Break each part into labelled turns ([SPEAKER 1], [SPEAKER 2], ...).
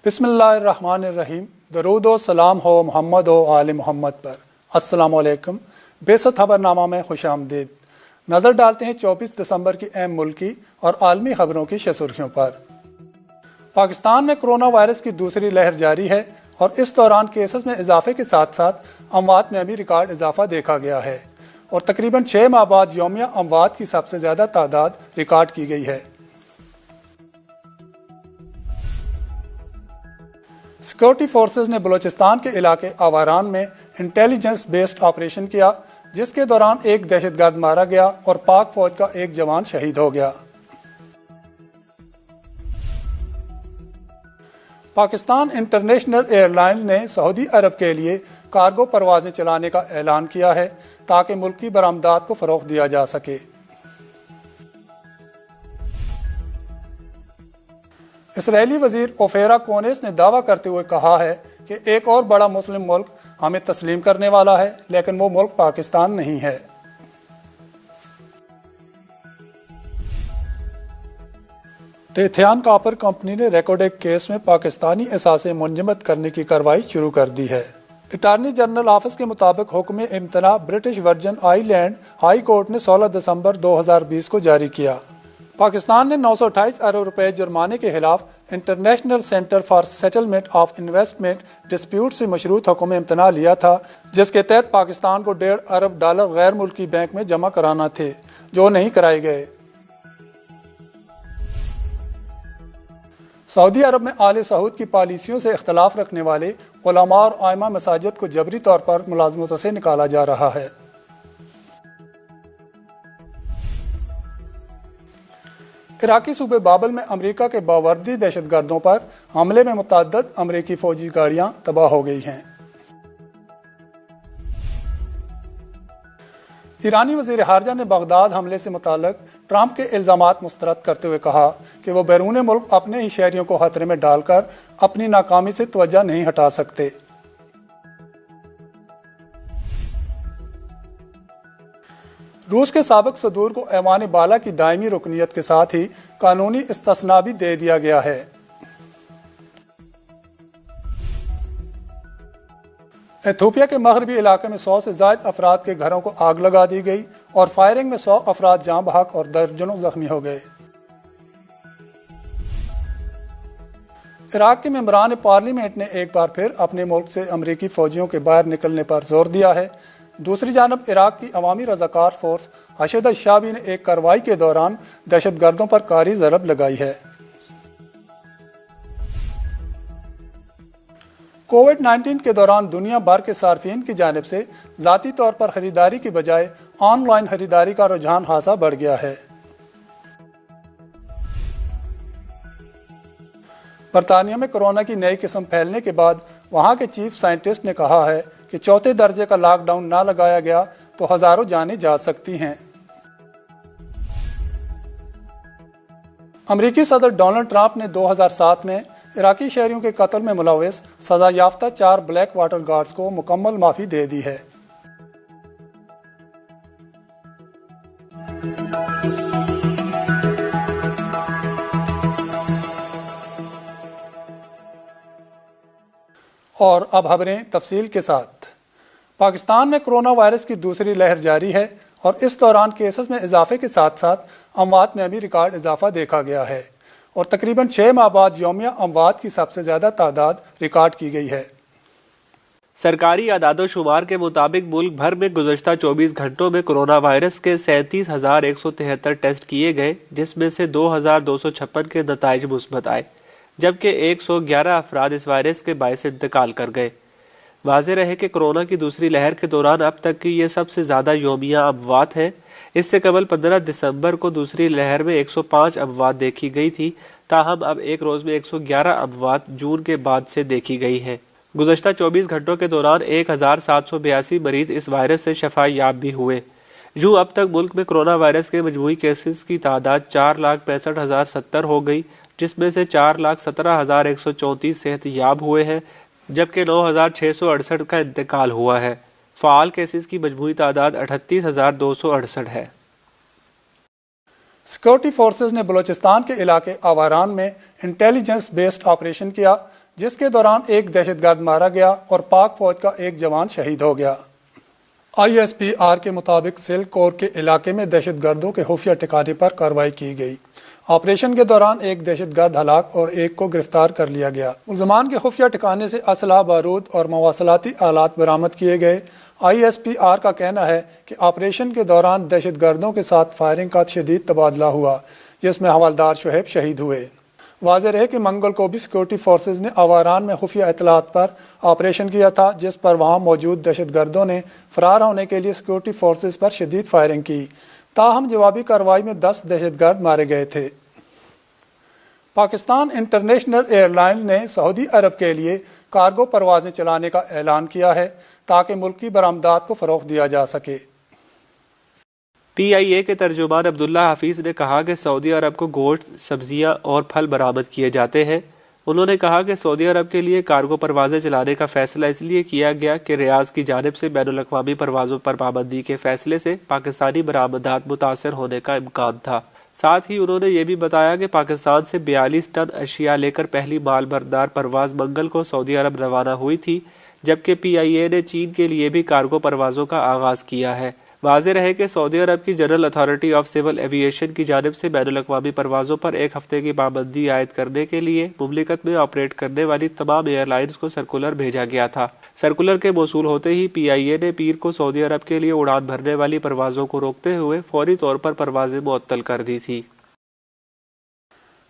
[SPEAKER 1] بسم اللہ الرحمن الرحیم۔ درود و سلام ہو محمد و آل محمد پر۔ السلام علیکم۔ بیست خبر نامہ میں خوش آمدید۔ نظر ڈالتے ہیں 24 دسمبر کی اہم ملکی اور عالمی خبروں کی سرخیوں پر۔ پاکستان میں کرونا وائرس کی دوسری لہر جاری ہے اور اس دوران کیسز میں اضافے کے ساتھ ساتھ اموات میں بھی ریکارڈ اضافہ دیکھا گیا ہے اور تقریباً 6 ماہ بعد یومیہ اموات کی سب سے زیادہ تعداد ریکارڈ کی گئی ہے۔ سیکورٹی فورسز نے بلوچستان کے علاقے آواران میں انٹیلیجنس بیسڈ آپریشن کیا، جس کے دوران ایک دہشت گرد مارا گیا اور پاک فوج کا ایک جوان شہید ہو گیا۔ پاکستان انٹرنیشنل ایئر لائنز نے سعودی عرب کے لیے کارگو پروازیں چلانے کا اعلان کیا ہے تاکہ ملکی برآمدات کو فروغ دیا جا سکے۔ اسرائیلی وزیر اوفیرا کونیس نے دعویٰ کرتے ہوئے کہا ہے کہ ایک اور بڑا مسلم ملک ہمیں تسلیم کرنے والا ہے، لیکن وہ ملک پاکستان نہیں ہے۔ ٹیتھیان کاپر کمپنی نے ریکوڈیک کیس میں پاکستانی اثاثے منجمد کرنے کی کارروائی شروع کر دی ہے۔ اٹارنی جنرل آفس کے مطابق حکم امتناع برٹش ورجن آئی لینڈ ہائی کورٹ نے 16 دسمبر 2020 کو جاری کیا۔ پاکستان نے 928 ارب روپے جرمانے کے خلاف international centre for settlement of investment dispute سے مشروط حکم امتناع لیا تھا، جس کے تحت پاکستان کو $1.5 ارب غیر ملکی بینک میں جمع کرانا تھے، جو نہیں کرائے گئے۔ سعودی عرب میں آل سعود کی پالیسیوں سے اختلاف رکھنے والے علماء اور ائمہ مساجد کو جبری طور پر ملازمتوں سے نکالا جا رہا ہے۔ عراقی صوبے بابل میں امریکہ کے باوردی دہشت گردوں پر حملے میں متعدد امریکی فوجی گاڑیاں تباہ ہو گئی ہیں۔ ایرانی وزیر خارجہ نے بغداد حملے سے متعلق ٹرمپ کے الزامات مسترد کرتے ہوئے کہا کہ وہ بیرون ملک اپنے ہی شہریوں کو خطرے میں ڈال کر اپنی ناکامی سے توجہ نہیں ہٹا سکتے۔ روس کے سابق صدور کو ایوان بالا کی دائمی رکنیت کے ساتھ ہی قانونی استثناء بھی دے دیا گیا ہے۔ ایتھوپیا کے مغربی علاقے میں 100 سے زائد افراد کے گھروں کو آگ لگا دی گئی اور فائرنگ میں 100 افراد جاں بحق اور درجنوں زخمی ہو گئے۔ عراق کے ممبران پارلیمنٹ نے ایک بار پھر اپنے ملک سے امریکی فوجیوں کے باہر نکلنے پر زور دیا ہے۔ دوسری جانب عراق کی عوامی رضاکار فورس حشد الشعبی نے ایک کارروائی کے دوران دہشت گردوں پر کاری ضرب لگائی ہے۔ کووڈ-19 کے دوران دنیا بھر کے صارفین کی جانب سے ذاتی طور پر خریداری کی بجائے آن لائن خریداری کا رجحان خاصا بڑھ گیا ہے۔ برطانیہ میں کورونا کی نئی قسم پھیلنے کے بعد وہاں کے چیف سائنٹسٹ نے کہا ہے کہ 4تھے درجے کا لاک ڈاؤن نہ لگایا گیا تو ہزاروں جانیں جا سکتی ہیں۔ امریکی صدر ڈونلڈ ٹرمپ نے 2007 میں عراقی شہریوں کے قتل میں ملوث سزا یافتہ 4 بلیک واٹر گارڈز کو مکمل معافی دے دی ہے۔ اور اب خبریں تفصیل کے ساتھ۔ پاکستان میں کرونا وائرس کی دوسری لہر جاری ہے اور اس دوران کیسز میں اضافے کے ساتھ ساتھ اموات میں بھی ریکارڈ اضافہ دیکھا گیا ہے اور تقریباً 6 ماہ بعد یومیہ اموات کی سب سے زیادہ تعداد ریکارڈ کی گئی ہے۔
[SPEAKER 2] سرکاری اعداد و شمار کے مطابق ملک بھر میں گزشتہ 24 گھنٹوں میں کرونا وائرس کے 37,173 ٹیسٹ کیے گئے، جس میں سے 2,256 کے نتائج مثبت آئے، جبکہ 111 افراد اس وائرس کے باعث انتقال کر گئے۔ واضح رہے کہ کرونا کی دوسری لہر کے دوران اب تک کی یہ سب سے زیادہ یومیہ اموات ہے۔ اس سے قبل 15 دسمبر کو دوسری لہر میں 105 اموات دیکھی گئی تھی، تاہم اب ایک روز میں 111 اموات جون کے بعد سے دیکھی گئی ہیں۔ گزشتہ 24 گھنٹوں کے دوران 1,782 مریض اس وائرس سے شفا یاب بھی ہوئے۔ یوں اب تک ملک میں کرونا وائرس کے مجموعی کیسز کی تعداد 4,65,070 ہو گئی، جس میں سے 4,17,134 صحت یاب ہوئے ہیں، جبکہ 9,668 کا انتقال ہوا ہے۔ فعال کیسز کی مجموعی تعداد 38,268 ہے۔
[SPEAKER 1] سیکورٹی فورسز نے بلوچستان کے علاقے آواران میں انٹیلیجنس بیسڈ آپریشن کیا، جس کے دوران ایک دہشت گرد مارا گیا اور پاک فوج کا ایک جوان شہید ہو گیا۔ ISPR کے مطابق سلک کور کے علاقے میں دہشت گردوں کے خفیہ ٹھکانے پر کارروائی کی گئی۔ آپریشن کے دوران ایک دہشت گرد ہلاک اور ایک کو گرفتار کر لیا گیا۔ ملزمان کے خفیہ ٹھکانے سے اسلحہ، بارود اور مواصلاتی آلات برآمد کیے گئے۔ ISPR کا کہنا ہے کہ آپریشن کے دوران دہشت گردوں کے ساتھ فائرنگ کا شدید تبادلہ ہوا، جس میں حوالدار شعیب شہید ہوئے۔ واضح رہے کہ منگل کو بھی سیکورٹی فورسز نے آواران میں خفیہ اطلاعات پر آپریشن کیا تھا، جس پر وہاں موجود دہشت گردوں نے فرار ہونے کے لیے سیکورٹی فورسز پر شدید فائرنگ کی۔ تاہم جوابی کارروائی میں 10 دہشت گرد مارے گئے تھے۔ پاکستان انٹرنیشنل ایئر لائنز نے سعودی عرب کے لیے کارگو پروازیں چلانے کا اعلان کیا ہے تاکہ ملک کی برآمدات کو فروغ دیا جا سکے۔
[SPEAKER 2] PIA کے ترجمان عبداللہ حفیظ نے کہا کہ سعودی عرب کو گوشت، سبزیاں اور پھل برآمد کیے جاتے ہیں۔ انہوں نے کہا کہ سعودی عرب کے لیے کارگو پروازیں چلانے کا فیصلہ اس لیے کیا گیا کہ ریاض کی جانب سے بین الاقوامی پروازوں پر پابندی کے فیصلے سے پاکستانی برآمدات متاثر ہونے کا امکان تھا۔ ساتھ ہی انہوں نے یہ بھی بتایا کہ پاکستان سے 42 ٹن اشیاء لے کر پہلی مال بردار پرواز منگل کو سعودی عرب روانہ ہوئی تھی، جبکہ PIA نے چین کے لیے بھی کارگو پروازوں کا آغاز کیا ہے۔ واضح رہے کہ سعودی عرب کی general authority of civil aviation کی جانب سے بین الاقوامی پروازوں پر ایک ہفتے کی پابندی عائد کرنے کے لیے مملکت میں آپریٹ کرنے والی تمام ایئر لائنز کو سرکولر بھیجا گیا تھا۔ سرکولر کے موصول ہوتے ہی PIA نے پیر کو سعودی عرب کے لیے اڑان بھرنے والی پروازوں کو روکتے ہوئے فوری طور پر پروازیں معطل کر دی تھی۔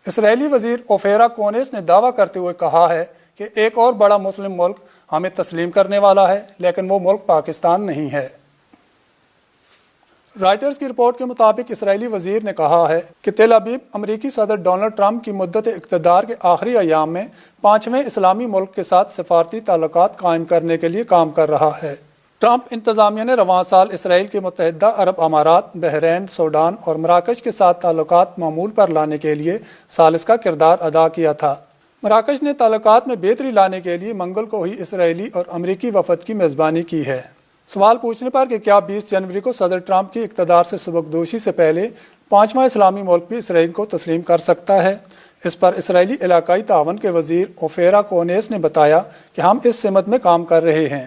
[SPEAKER 1] اسرائیلی وزیر اوفیرا کونیس نے دعویٰ کرتے ہوئے کہا ہے کہ ایک اور بڑا مسلم ملک ہمیں تسلیم کرنے والا ہے، لیکن وہ ملک پاکستان نہیں ہے۔ رائٹرز کی رپورٹ کے مطابق اسرائیلی وزیر نے کہا ہے کہ تل ابیب امریکی صدر ڈونلڈ ٹرمپ کی مدت اقتدار کے آخری ایام میں 5ویں اسلامی ملک کے ساتھ سفارتی تعلقات قائم کرنے کے لیے کام کر رہا ہے۔ ٹرمپ انتظامیہ نے رواں سال اسرائیل کے متحدہ عرب امارات، بحرین، سوڈان اور مراکش کے ساتھ تعلقات معمول پر لانے کے لیے ثالث کا کردار ادا کیا تھا۔ مراکش نے تعلقات میں بہتری لانے کے لیے منگل کو ہی اسرائیلی اور امریکی وفد کی میزبانی کی ہے۔ سوال پوچھنے پر کہ کیا 20 جنوری کو صدر ٹرمپ کی اقتدار سے سبکدوشی سے پہلے 5واں اسلامی ملک بھی اسرائیل کو تسلیم کر سکتا ہے، اس پر اسرائیلی علاقائی تعاون کے وزیر اوفیرا کونیس نے بتایا کہ ہم اس سمت میں کام کر رہے ہیں۔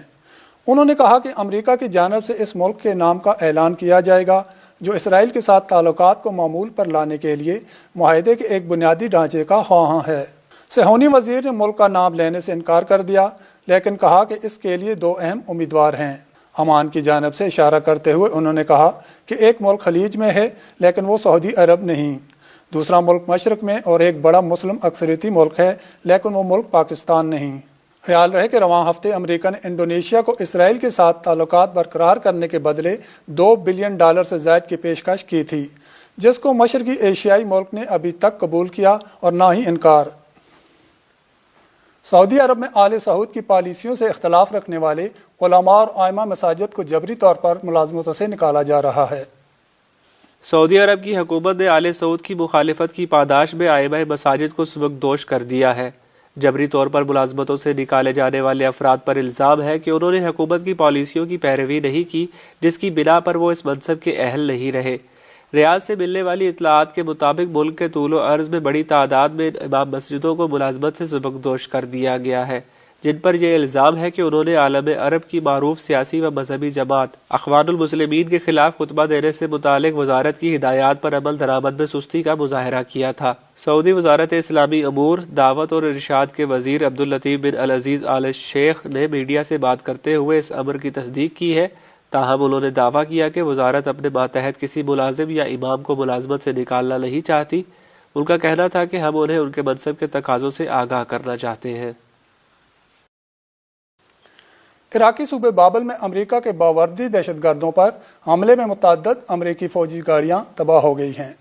[SPEAKER 1] انہوں نے کہا کہ امریکہ کی جانب سے اس ملک کے نام کا اعلان کیا جائے گا جو اسرائیل کے ساتھ تعلقات کو معمول پر لانے کے لیے معاہدے کے ایک بنیادی ڈھانچے کا خواہاں ہے۔ صہیونی وزیر نے ملک کا نام لینے سے انکار کر دیا، لیکن کہا کہ اس کے لیے 2 اہم امیدوار ہیں۔ عمان کی جانب سے اشارہ کرتے ہوئے انہوں نے کہا کہ ایک ملک خلیج میں ہے لیکن وہ سعودی عرب نہیں، دوسرا ملک مشرق میں اور ایک بڑا مسلم اکثریتی ملک ہے لیکن وہ ملک پاکستان نہیں۔ خیال رہے کہ رواں ہفتے امریکہ نے انڈونیشیا کو اسرائیل کے ساتھ تعلقات برقرار کرنے کے بدلے $2 بلین سے زائد کی پیشکش کی تھی، جس کو مشرقی ایشیائی ملک نے ابھی تک قبول کیا اور نہ ہی انکار۔ سعودی عرب میں آل سعود کی پالیسیوں سے اختلاف رکھنے والے علماء اور ائمہ مساجد کو جبری طور پر ملازمتوں سے نکالا جا رہا ہے۔
[SPEAKER 2] سعودی عرب کی حکومت نے آل سعود کی مخالفت کی پاداش میں ائمہ مساجد کو سبکدوش کر دیا ہے۔ جبری طور پر ملازمتوں سے نکالے جانے والے افراد پر الزام ہے کہ انہوں نے حکومت کی پالیسیوں کی پیروی نہیں کی، جس کی بنا پر وہ اس منصب کے اہل نہیں رہے۔ ریاض سے ملنے والی اطلاعات کے مطابق ملک کے طول و عرض میں بڑی تعداد میں امام مسجدوں کو ملازمت سے سبکدوش کر دیا گیا ہے، جن پر یہ الزام ہے کہ انہوں نے عالم عرب کی معروف سیاسی و مذہبی جماعت اخوان المسلمین کے خلاف خطبہ دینے سے متعلق وزارت کی ہدایات پر عمل درآمد میں سستی کا مظاہرہ کیا تھا۔ سعودی وزارت اسلامی امور، دعوت اور ارشاد کے وزیر عبداللطیف بن العزیز آل شیخ نے میڈیا سے بات کرتے ہوئے اس امر کی تصدیق کی ہے، تاہم انہوں نے دعویٰ کیا کہ وزارت اپنے ماتحت کسی ملازم یا امام کو ملازمت سے نکالنا نہیں چاہتی۔ ان کا کہنا تھا کہ ہم انہیں ان کے منصب کے تقاضوں سے آگاہ کرنا چاہتے ہیں۔
[SPEAKER 1] عراقی صوبے بابل میں امریکہ کے باوردی دہشت گردوں پر حملے میں متعدد امریکی فوجی گاڑیاں تباہ ہو گئی ہیں۔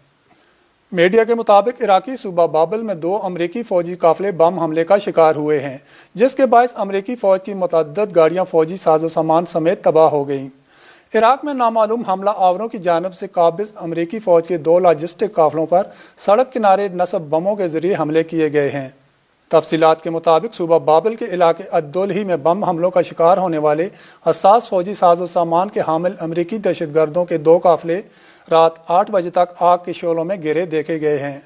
[SPEAKER 1] میڈیا کے مطابق عراقی صوبہ بابل میں 2 امریکی فوجی قافلے بم حملے کا شکار ہوئے ہیں، جس کے باعث امریکی فوج کی متعدد گاڑیاں فوجی ساز و سامان سمیت تباہ ہو گئیں۔ عراق میں نامعلوم حملہ آوروں کی جانب سے قابض امریکی فوج کے 2 لاجسٹک قافلوں پر سڑک کنارے نصب بموں کے ذریعے حملے کیے گئے ہیں۔ تفصیلات کے مطابق صوبہ بابل کے علاقے الدولہی میں بم حملوں کا شکار ہونے والے حساس فوجی ساز و سامان کے حامل امریکی دہشت گردوں کے 2 قافلے رات 8 بجے تک آگ کے شعلوں میں گرے دیکھے گئے ہیں۔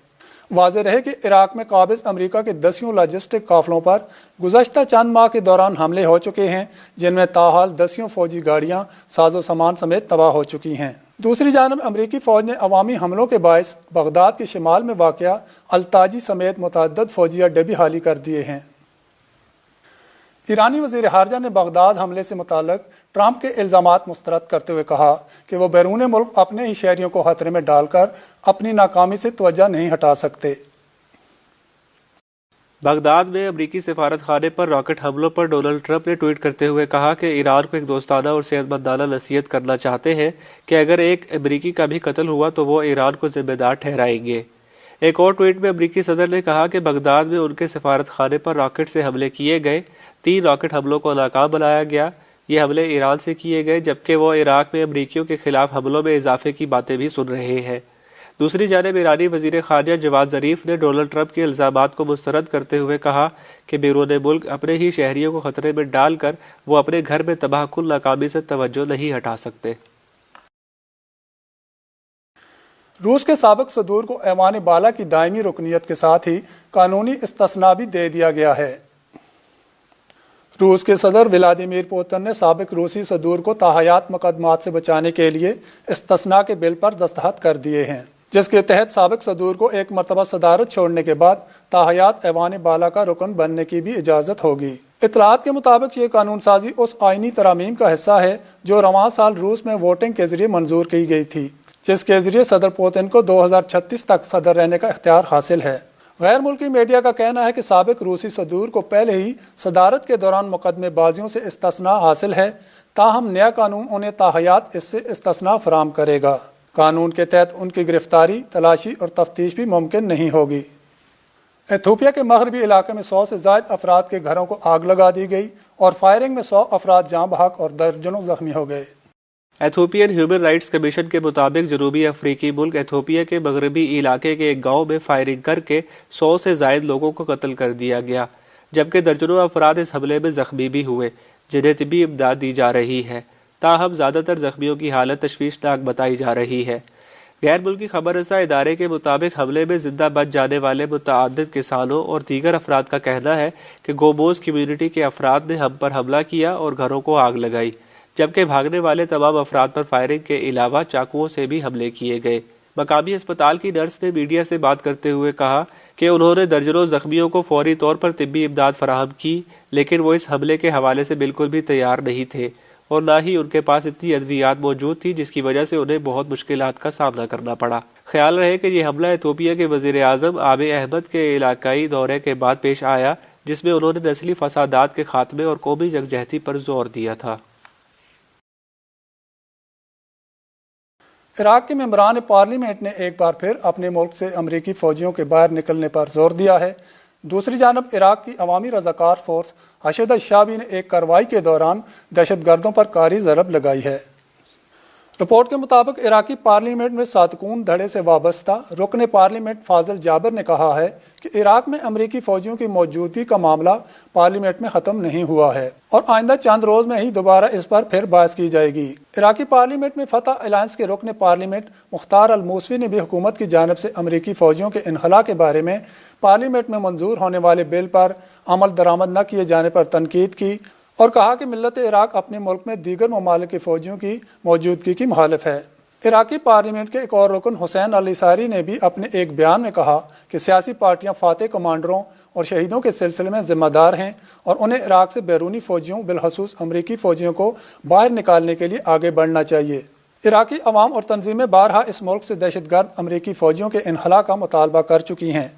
[SPEAKER 1] واضح رہے کہ عراق میں قابض امریکہ کے 10 لاجسٹک قافلوں پر گزشتہ چند ماہ کے دوران حملے ہو چکے ہیں، جن میں تاحال 10 فوجی گاڑیاں ساز و سامان سمیت تباہ ہو چکی ہیں۔ دوسری جانب امریکی فوج نے عوامی حملوں کے باعث بغداد کے شمال میں واقع التاجی سمیت متعدد فوجی اڈے بھی خالی کر دیے ہیں۔ ایرانی وزیر خارجہ نے بغداد حملے سے متعلق ٹرمپ کے الزامات مسترد کرتے ہوئے کہا کہ وہ بیرون ملک اپنے ہی شہریوں کو خطرے میں ڈال کر اپنی ناکامی سے توجہ نہیں ہٹا سکتے۔
[SPEAKER 2] بغداد میں امریکی سفارت خانے پر راکٹ حملوں پر ڈونلڈ ٹرمپ نے ٹویٹ کرتے ہوئے کہا کہ ایران کو ایک دوستانہ اور صحت مندانہ نصیحت کرنا چاہتے ہیں کہ اگر ایک امریکی کا بھی قتل ہوا تو وہ ایران کو ذمہ دار ٹھہرائیں گے۔ ایک اور ٹویٹ میں امریکی صدر نے کہا کہ بغداد میں ان کے سفارت خانے پر راکٹ سے حملے کیے گئے، 3 راکٹ حملوں کو ناکام بنایا گیا۔ یہ حملے ایران سے کیے گئے جبکہ وہ عراق میں امریکیوں کے خلاف حملوں میں اضافے کی باتیں بھی سن رہے ہیں۔ دوسری جانب ایرانی وزیر خارجہ جواد ظریف نے ڈونلڈ ٹرمپ کے الزامات کو مسترد کرتے ہوئے کہا کہ بیرون ملک اپنے ہی شہریوں کو خطرے میں ڈال کر وہ اپنے گھر میں تباہ کن ناکامی سے توجہ نہیں ہٹا سکتے۔
[SPEAKER 1] روس کے سابق صدور کو ایوان بالا کی دائمی رکنیت کے ساتھ ہی قانونی استثناء بھی دے دیا گیا ہے۔ روس کے صدر ولادیمیر پوتن نے سابق روسی صدور کو تاحیات مقدمات سے بچانے کے لیے استثناء کے بل پر دستخط کر دیے ہیں، جس کے تحت سابق صدور کو ایک مرتبہ صدارت چھوڑنے کے بعد تاحیات ایوان بالا کا رکن بننے کی بھی اجازت ہوگی۔ اطلاعات کے مطابق یہ قانون سازی اس آئینی ترامیم کا حصہ ہے جو رواں سال روس میں ووٹنگ کے ذریعے منظور کی گئی تھی، جس کے ذریعے صدر پوتن کو 2036 تک صدر رہنے کا اختیار حاصل ہے۔ غیر ملکی میڈیا کا کہنا ہے کہ سابق روسی صدور کو پہلے ہی صدارت کے دوران مقدمے بازیوں سے استثناء حاصل ہے، تاہم نیا قانون انہیں تاحیات اس سے استثناء فراہم کرے گا۔ قانون کے تحت ان کی گرفتاری، تلاشی اور تفتیش بھی ممکن نہیں ہوگی۔ ایتھوپیا کے مغربی علاقے میں 100 سے زائد افراد کے گھروں کو آگ لگا دی گئی اور فائرنگ میں 100 افراد جاں بحق اور درجنوں زخمی ہو گئے۔
[SPEAKER 2] ایتھوپین ہیومن رائٹس کمیشن کے مطابق جنوبی افریقی ملک ایتھوپیا کے مغربی علاقے کے ایک گاؤں میں فائرنگ کر کے 100 سے زائد لوگوں کو قتل کر دیا گیا، جبکہ درجنوں افراد اس حملے میں زخمی بھی ہوئے جنہیں طبی امداد دی جا رہی ہے۔ تاہم زیادہ تر زخمیوں کی حالت تشویشناک بتائی جا رہی ہے۔ غیر ملکی خبر رساں ادارے کے مطابق حملے میں زندہ بچ جانے والے متعدد کسانوں اور دیگر افراد کا کہنا ہے کہ گوموز کمیونٹی کے افراد نے ہم پر حملہ کیا اور گھروں کو آگ لگائی، جبکہ بھاگنے والے تمام افراد پر فائرنگ کے علاوہ چاقوؤں سے بھی حملے کیے گئے۔ مقامی اسپتال کی نرس نے میڈیا سے بات کرتے ہوئے کہا کہ انہوں نے درجنوں زخمیوں کو فوری طور پر طبی امداد فراہم کی، لیکن وہ اس حملے کے حوالے سے بالکل بھی تیار نہیں تھے اور نہ ہی ان کے پاس اتنی ادویات موجود تھی، جس کی وجہ سے انہیں بہت مشکلات کا سامنا کرنا پڑا۔ خیال رہے کہ یہ حملہ ایتھوپیا کے وزیر اعظم آبی احمد کے علاقائی دورے کے بعد پیش آیا، جس میں انہوں نے نسلی فسادات کے خاتمے اور قومی یکجہتی پر زور دیا تھا۔
[SPEAKER 1] عراق کے ممبران پارلیمنٹ نے ایک بار پھر اپنے ملک سے امریکی فوجیوں کے باہر نکلنے پر زور دیا ہے۔ دوسری جانب عراق کی عوامی رضاکار فورس حشد الشعبی نے ایک کارروائی کے دوران دہشت گردوں پر کاری ضرب لگائی ہے۔ رپورٹ کے مطابق عراقی پارلیمنٹ میں ساتکون دھڑے سے وابستہ رکن پارلیمنٹ فاضل جابر نے کہا ہے کہ عراق میں امریکی فوجیوں کی موجودگی کا معاملہ پارلیمنٹ میں ختم نہیں ہوا ہے اور آئندہ چند روز میں ہی دوبارہ اس پر پھر بحث کی جائے گی۔ عراقی پارلیمنٹ میں فتح الائنس کے رکن پارلیمنٹ مختار الموسوی نے بھی حکومت کی جانب سے امریکی فوجیوں کے انخلاء کے بارے میں پارلیمنٹ میں منظور ہونے والے بل پر عمل درآمد نہ کیے جانے پر تنقید کی اور کہا کہ ملت عراق اپنے ملک میں دیگر ممالک کے فوجیوں کی موجودگی کی مخالف ہے۔ عراقی پارلیمنٹ کے ایک اور رکن حسین علی ساری نے بھی اپنے ایک بیان میں کہا کہ سیاسی پارٹیاں فاتح کمانڈروں اور شہیدوں کے سلسلے میں ذمہ دار ہیں اور انہیں عراق سے بیرونی فوجیوں بالخصوص امریکی فوجیوں کو باہر نکالنے کے لیے آگے بڑھنا چاہیے۔ عراقی عوام اور تنظیمیں بارہا اس ملک سے دہشت گرد امریکی فوجیوں کے انخلاء کا مطالبہ کر چکی ہیں۔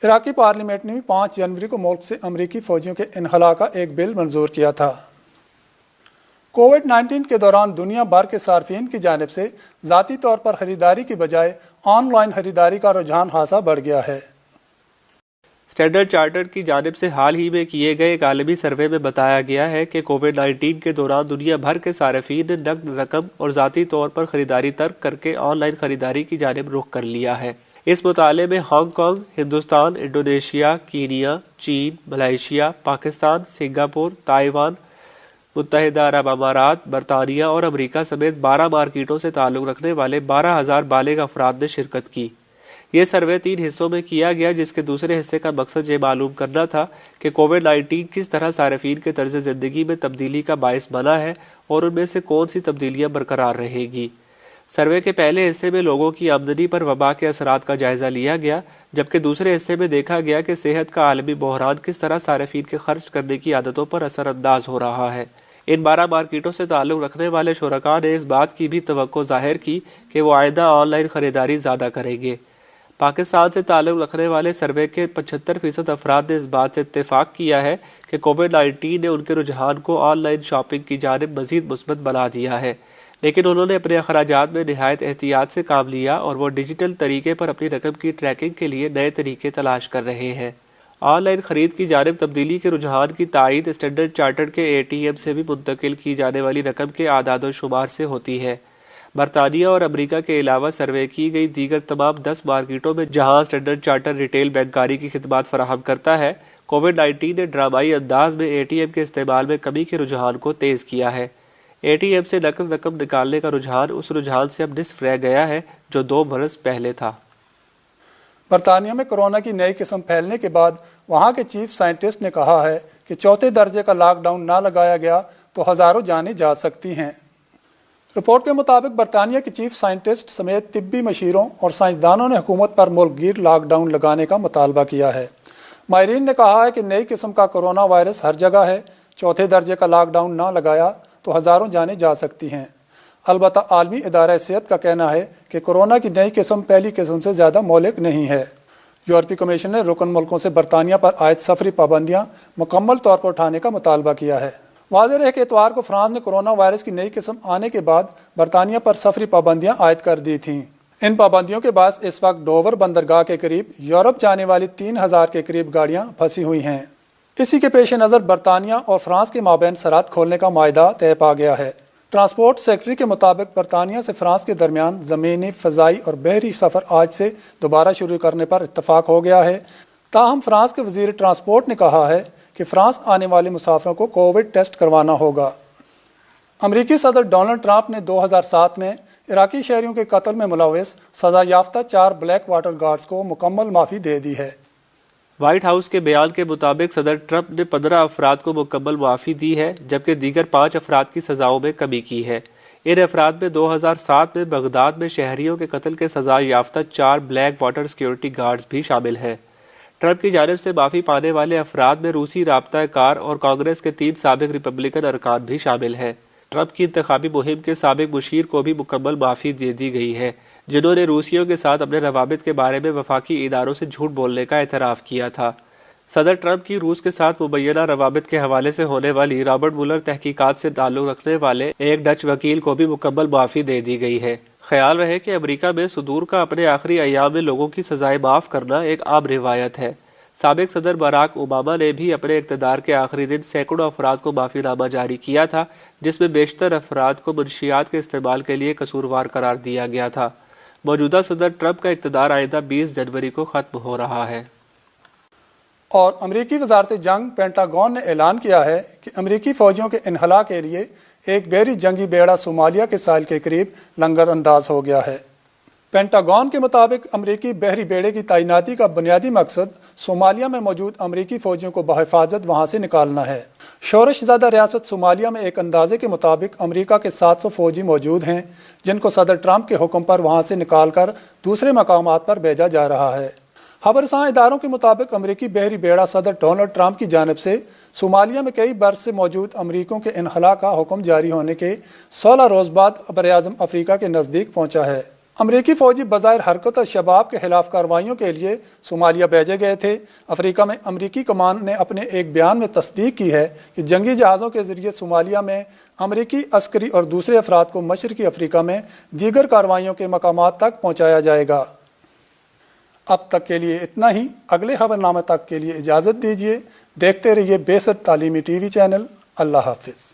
[SPEAKER 1] عراقی پارلیمنٹ نے بھی 5 جنوری کو ملک سے امریکی فوجیوں کے انخلاء کا ایک بل منظور کیا تھا۔ کووڈ-19 کے دوران دنیا بھر کے صارفین کی جانب سے ذاتی طور پر خریداری کی بجائے آن لائن خریداری کا رجحان خاصا بڑھ گیا ہے۔
[SPEAKER 2] اسٹینڈرڈ چارٹرڈ کی جانب سے حال ہی میں کیے گئے ایک عالمی سروے میں بتایا گیا ہے کہ کووڈ-19 کے دوران دنیا بھر کے صارفین نے نقد رقم اور ذاتی طور پر خریداری ترک کر کے آن لائن خریداری کی جانب رخ کر لیا ہے۔ اس مطالعے میں Hong Kong, Hindustan, Indonesia, Kenya, چین، ملائیشیا، پاکستان، سنگاپور، تائیوان، متحدہ عرب امارات، برطانیہ اور امریکہ سمیت 12 مارکیٹوں سے تعلق رکھنے والے 12,000 بالغ افراد نے شرکت کی۔ یہ سروے 3 حصوں میں کیا گیا، جس کے دوسرے حصے کا مقصد یہ معلوم کرنا تھا کہ کووڈ-19 کس طرح صارفین کے طرز زندگی میں تبدیلی کا باعث بنا ہے اور ان میں سے کون سی تبدیلیاں برقرار رہیں گی۔ سروے کے پہلے حصے میں لوگوں کی آمدنی پر وبا کے اثرات کا جائزہ لیا گیا، جبکہ دوسرے حصے میں دیکھا گیا کہ صحت کا عالمی بحران کس طرح صارفین کے خرچ کرنے کی عادتوں پر اثر انداز ہو رہا ہے۔ ان 12 مارکیٹوں سے تعلق رکھنے والے شرکاء نے اس بات کی بھی توقع ظاہر کی کہ وہ آئندہ آن لائن خریداری زیادہ کریں گے۔ پاکستان سے تعلق رکھنے والے سروے کے 75% افراد نے اس بات سے اتفاق کیا ہے کہ کووڈ-19 نے ان کے رجحان کو آن لائن شاپنگ کی جانب مزید مثبت بنا دیا ہے، لیکن انہوں نے اپنے اخراجات میں نہایت احتیاط سے کام لیا اور وہ ڈیجیٹل طریقے پر اپنی رقم کی ٹریکنگ کے لیے نئے طریقے تلاش کر رہے ہیں۔ آن لائن خرید کی جانب تبدیلی کے رجحان کی تائید اسٹینڈرڈ چارٹرڈ کے ATM سے بھی منتقل کی جانے والی رقم کے اعداد و شمار سے ہوتی ہے۔ برطانیہ اور امریکہ کے علاوہ سروے کی گئی دیگر تمام 10 مارکیٹوں میں جہاں اسٹینڈرڈ چارٹر ریٹیل بینکاری کی خدمات فراہم کرتا ہے، کووڈ-19 نے ڈرامائی انداز میں ATM کے استعمال میں کمی کے رجحان کو تیز کیا ہے۔ ATM سے نقد رقم نکالنے کا رجحان اس رجحان سے اب نصف رہ گیا ہے جو 2 برس پہلے تھا۔
[SPEAKER 1] برطانیہ میں کورونا کی نئی قسم پھیلنے کے بعد وہاں کے چیف سائنٹسٹ نے کہا ہے کہ 4تھے درجے کا لاک ڈاؤن نہ لگایا گیا تو ہزاروں جانیں جا سکتی ہیں۔ رپورٹ کے مطابق برطانیہ کے چیف سائنٹسٹ سمیت طبی مشیروں اور سائنسدانوں نے حکومت پر ملک گیر لاک ڈاؤن لگانے کا مطالبہ کیا ہے۔ ماہرین نے کہا ہے کہ نئی قسم کا کورونا وائرس ہر جگہ ہے، 4تھے درجے کا لاک ڈاؤن نہ لگایا تو ہزاروں جانیں جا سکتی ہیں۔ البتہ عالمی ادارہ صحت کا کہنا ہے کہ کورونا کی نئی قسم پہلی قسم سے زیادہ مہلک نہیں ہے۔ یورپی کمیشن نے رکن ملکوں سے برطانیہ پر عائد سفری پابندیاں مکمل طور پر اٹھانے کا مطالبہ کیا ہے۔ واضح ہے کہ اتوار کو فرانس نے کورونا وائرس کی نئی قسم آنے کے بعد برطانیہ پر سفری پابندیاں عائد کر دی تھیں۔ ان پابندیوں کے باعث اس وقت ڈوور بندرگاہ کے قریب یورپ جانے والی 3000 کے قریب گاڑیاں پھنسی ہوئی ہیں۔ اسی کے پیش نظر برطانیہ اور فرانس کے مابین سرحد کھولنے کا معاہدہ طے پا گیا ہے۔ ٹرانسپورٹ سیکرٹری کے مطابق برطانیہ سے فرانس کے درمیان زمینی، فضائی اور بحری سفر آج سے دوبارہ شروع کرنے پر اتفاق ہو گیا ہے۔ تاہم فرانس کے وزیر ٹرانسپورٹ نے کہا ہے کہ فرانس آنے والے مسافروں کو کووڈ ٹیسٹ کروانا ہوگا۔ امریکی صدر ڈونلڈ ٹرمپ نے 2007 میں عراقی شہریوں کے قتل میں ملوث سزا یافتہ 4 بلیک واٹر گارڈز کو مکمل معافی دے دی ہے۔
[SPEAKER 2] وائٹ ہاؤس کے بیان کے مطابق صدر ٹرمپ نے 15 افراد کو مکمل معافی دی ہے، جبکہ دیگر 5 افراد کی سزاؤں میں کمی کی ہے۔ ان افراد میں 2007 میں بغداد میں شہریوں کے قتل کے سزا یافتہ 4 بلیک واٹر سیکیورٹی گارڈز بھی شامل ہیں۔ ٹرمپ کی جانب سے معافی پانے والے افراد میں روسی رابطہ کار اور کانگریس کے 3 سابق ریپبلکن ارکان بھی شامل ہیں۔ ٹرمپ کی انتخابی مہم کے سابق مشیر کو بھی مکمل معافی دے دی گئی ہے، جنہوں نے روسیوں کے ساتھ اپنے روابط کے بارے میں وفاقی اداروں سے جھوٹ بولنے کا اعتراف کیا تھا۔ صدر ٹرمپ کی روس کے ساتھ مبینہ روابط کے حوالے سے ہونے والی رابرٹ مولر تحقیقات سے تعلق رکھنے والے ایک ڈچ وکیل کو بھی مکمل معافی دے دی گئی ہے۔ خیال رہے کہ امریکہ میں صدور کا اپنے آخری ایام میں لوگوں کی سزائیں معاف کرنا ایک عام روایت ہے۔ سابق صدر باراک اوباما نے بھی اپنے اقتدار کے آخری دن سینکڑوں افراد کو معافی نامہ جاری کیا تھا، جس میں بیشتر افراد کو منشیات کے استعمال کے لیے قصوروار قرار دیا گیا تھا۔ موجودہ صدر ٹرمپ کا اقتدار آئندہ 20 جنوری کو ختم ہو رہا ہے۔
[SPEAKER 1] اور امریکی وزارت جنگ پینٹاگون نے اعلان کیا ہے کہ امریکی فوجیوں کے انخلاء کے لیے ایک بحری جنگی بیڑا صومالیہ کے ساحل کے قریب لنگر انداز ہو گیا ہے۔ پینٹاگون کے مطابق امریکی بحری بیڑے کی تعیناتی کا بنیادی مقصد صومالیہ میں موجود امریکی فوجیوں کو بحفاظت وہاں سے نکالنا ہے۔ شورش زدہ ریاست صومالیہ میں ایک اندازے کے مطابق امریکہ کے 700 فوجی موجود ہیں، جن کو صدر ٹرمپ کے حکم پر وہاں سے نکال کر دوسرے مقامات پر بھیجا جا رہا ہے۔ خبرساں اداروں کے مطابق امریکی بحری بیڑا صدر ڈونلڈ ٹرمپ کی جانب سے صومالیہ میں کئی برس سے موجود امریکیوں کے انخلاء کا حکم جاری ہونے کے 16 روز بعد براعظم افریقہ کے نزدیک پہنچا ہے۔ امریکی فوجی بظاہر حرکت الشباب کے خلاف کارروائیوں کے لیے صومالیہ بھیجے گئے تھے۔ افریقہ میں امریکی کمان نے اپنے ایک بیان میں تصدیق کی ہے کہ جنگی جہازوں کے ذریعے صومالیہ میں امریکی عسکری اور دوسرے افراد کو مشرقی افریقہ میں دیگر کارروائیوں کے مقامات تک پہنچایا جائے گا۔ اب تک کے لیے اتنا ہی۔ اگلے خبر نامے تک کے لیے اجازت دیجیے۔ دیکھتے رہیے بے سر تعلیمی ٹی وی چینل۔ اللہ حافظ۔